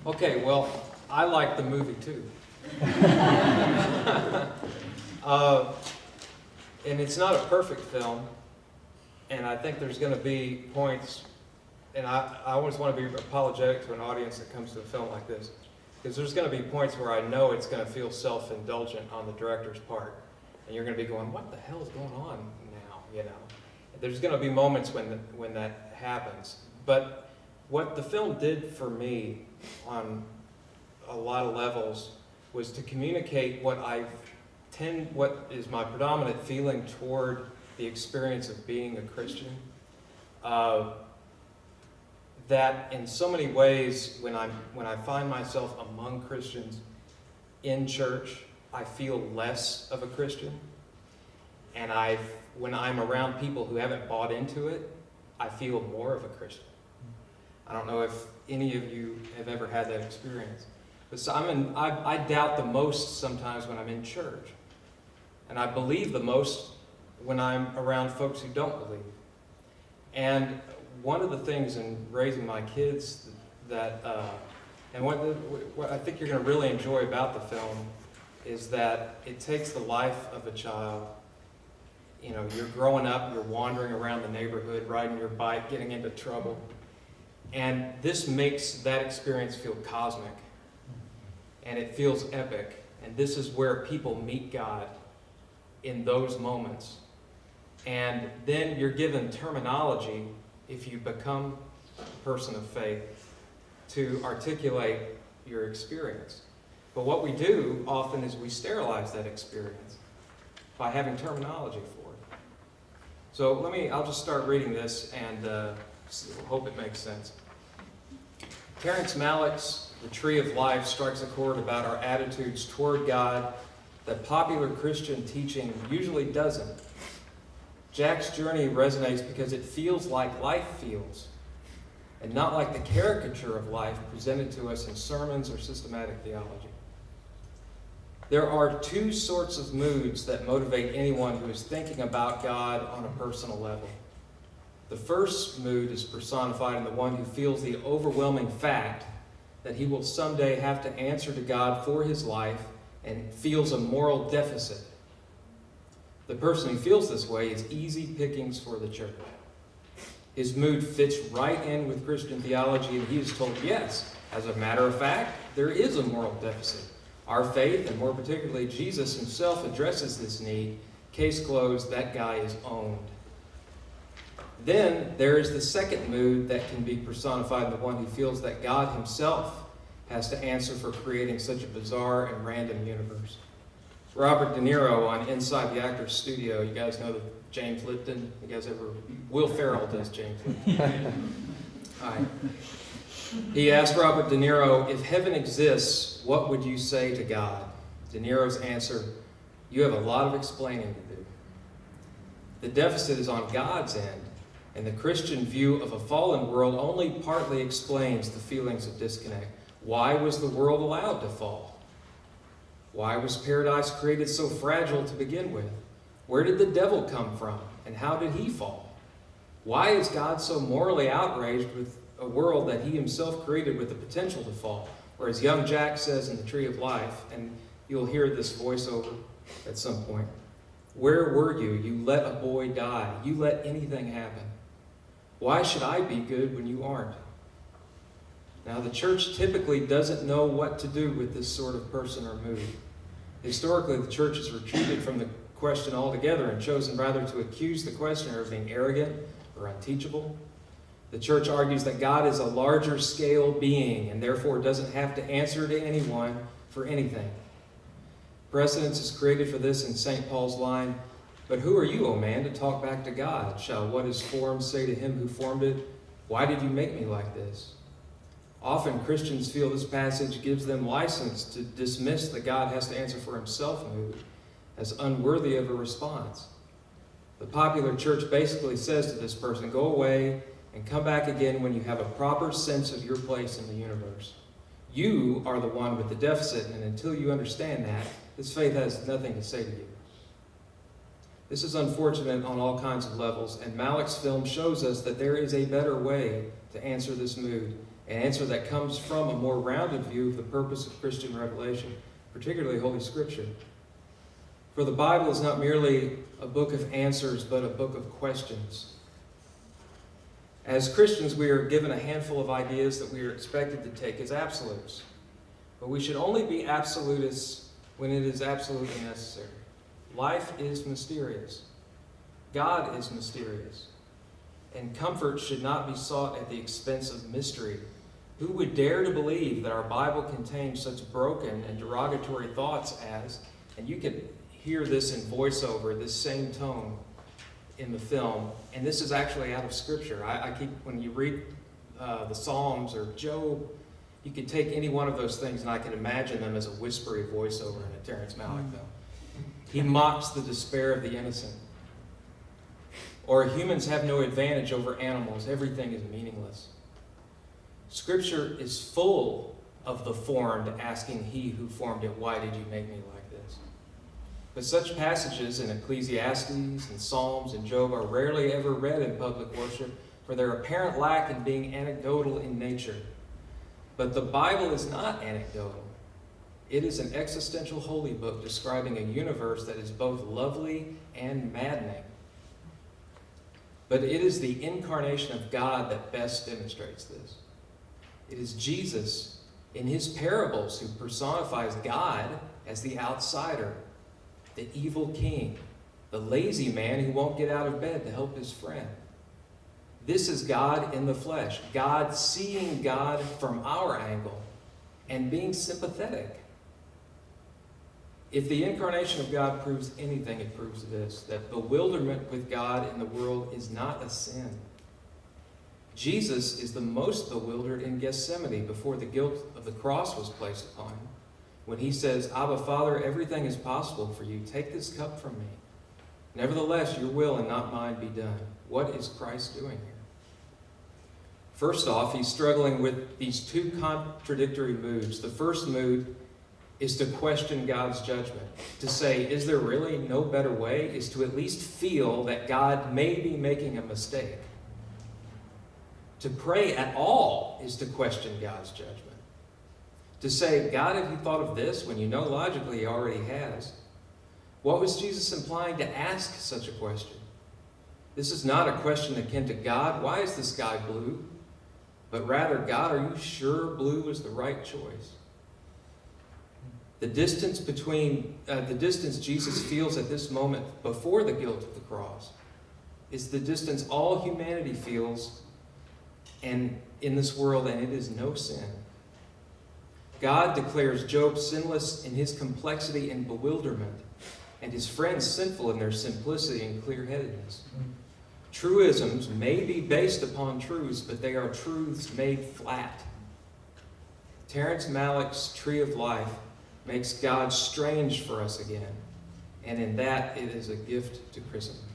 Okay, well, I like the movie too. And it's not a perfect film, and I think there's going to be points, and I always want to be apologetic to an audience that comes to a film like this, because there's going to be points where I know it's going to feel self-indulgent on the director's part, and you're going to be going, what the hell is going on now, you know? There's going to be moments when that happens, but what the film did for me on a lot of levels was to communicate what is my predominant feeling toward the experience of being a Christian. That in so many ways, when I find myself among Christians in church, I feel less of a Christian. And when I'm around people who haven't bought into it, I feel more of a Christian. I don't know if any of you have ever had that experience. But so I doubt the most sometimes when I'm in church. And I believe the most when I'm around folks who don't believe. And one of the things in raising my kids and what I think you're going to really enjoy about the film is that it takes the life of a child. You know, you're growing up, you're wandering around the neighborhood, riding your bike, getting into trouble. And this makes that experience feel cosmic. And it feels epic. And this is where people meet God in those moments. And then you're given terminology, if you become a person of faith, to articulate your experience. But what we do often is we sterilize that experience by having terminology for it. So I'll just start reading this and hope it makes sense. Terrence Malick's The Tree of Life strikes a chord about our attitudes toward God that popular Christian teaching usually doesn't. Jack's journey resonates because it feels like life feels, and not like the caricature of life presented to us in sermons or systematic theology. There are two sorts of moods that motivate anyone who is thinking about God on a personal level. The first mood is personified in the one who feels the overwhelming fact that he will someday have to answer to God for his life and feels a moral deficit. The person who feels this way is easy pickings for the church. His mood fits right in with Christian theology, and he is told, yes, as a matter of fact, there is a moral deficit. Our faith, and more particularly Jesus himself, addresses this need. Case closed, that guy is owned. Then there is the second mood that can be personified in the one who feels that God himself has to answer for creating such a bizarre and random universe. Robert De Niro on Inside the Actor's Studio, you guys know James Lipton? You guys ever? Will Ferrell does James Lipton. Hi. He asked Robert De Niro, if heaven exists, what would you say to God? De Niro's answer, you have a lot of explaining to do. The deficit is on God's end, and the Christian view of a fallen world only partly explains the feelings of disconnect. Why was the world allowed to fall? Why was paradise created so fragile to begin with? Where did the devil come from, and how did he fall? Why is God so morally outraged with a world that he himself created with the potential to fall? Or as young Jack says in The Tree of Life, and you'll hear this voiceover at some point, where were you? You let a boy die. You let anything happen. Why should I be good when you aren't? Now, the church typically doesn't know what to do with this sort of person or mood. Historically, the church has retreated from the question altogether and chosen rather to accuse the questioner of being arrogant or unteachable. The church argues that God is a larger scale being and therefore doesn't have to answer to anyone for anything. Precedence is created for this in St. Paul's line, but who are you, O man, to talk back to God? Shall what is formed say to him who formed it, why did you make me like this? Often Christians feel this passage gives them license to dismiss the God has to answer for himself mood as unworthy of a response. The popular church basically says to this person, go away and come back again when you have a proper sense of your place in the universe. You are the one with the deficit, and until you understand that, this faith has nothing to say to you. This is unfortunate on all kinds of levels, and Malick's film shows us that there is a better way to answer this mood, an answer that comes from a more rounded view of the purpose of Christian revelation, particularly Holy Scripture. For the Bible is not merely a book of answers, but a book of questions. As Christians, we are given a handful of ideas that we are expected to take as absolutes. But we should only be absolutists when it is absolutely necessary. Life is mysterious. God is mysterious. And comfort should not be sought at the expense of mystery. Who would dare to believe that our Bible contains such broken and derogatory thoughts as, and you could hear this in voiceover, this same tone in the film, and this is actually out of Scripture. I keep, when you read the Psalms or Job, you could take any one of those things and I can imagine them as a whispery voiceover in a Terrence Malick film. He mocks the despair of the innocent. Or humans have no advantage over animals. Everything is meaningless. Scripture is full of the formed asking he who formed it, why did you make me like this? But such passages in Ecclesiastes and Psalms and Job are rarely ever read in public worship for their apparent lack in being anecdotal in nature. But the Bible is not anecdotal. It is an existential holy book describing a universe that is both lovely and maddening. But it is the incarnation of God that best demonstrates this. It is Jesus in his parables who personifies God as the outsider, the evil king, the lazy man who won't get out of bed to help his friend. This is God in the flesh, God seeing God from our angle and being sympathetic. If the incarnation of God proves anything, it proves this, that bewilderment with God in the world is not a sin. Jesus is the most bewildered in Gethsemane before the guilt of the cross was placed upon him, when he says, Abba, Father, everything is possible for you. Take this cup from me. Nevertheless, your will and not mine be done. What is Christ doing here? First off, he's struggling with these two contradictory moods. The first mood is to question God's judgment. To say, is there really no better way? Is to at least feel that God may be making a mistake. To pray at all is to question God's judgment. To say, God, have you thought of this? When you know logically he already has. What was Jesus implying to ask such a question? This is not a question akin to God, why is the sky blue? But rather, God, are you sure blue is the right choice? The distance Jesus feels at this moment before the guilt of the cross is the distance all humanity feels and in this world, and it is no sin. God declares Job sinless in his complexity and bewilderment, and his friends sinful in their simplicity and clear-headedness. Truisms may be based upon truths, but they are truths made flat. Terrence Malick's Tree of Life makes God strange for us again, and in that it is a gift to Christendom.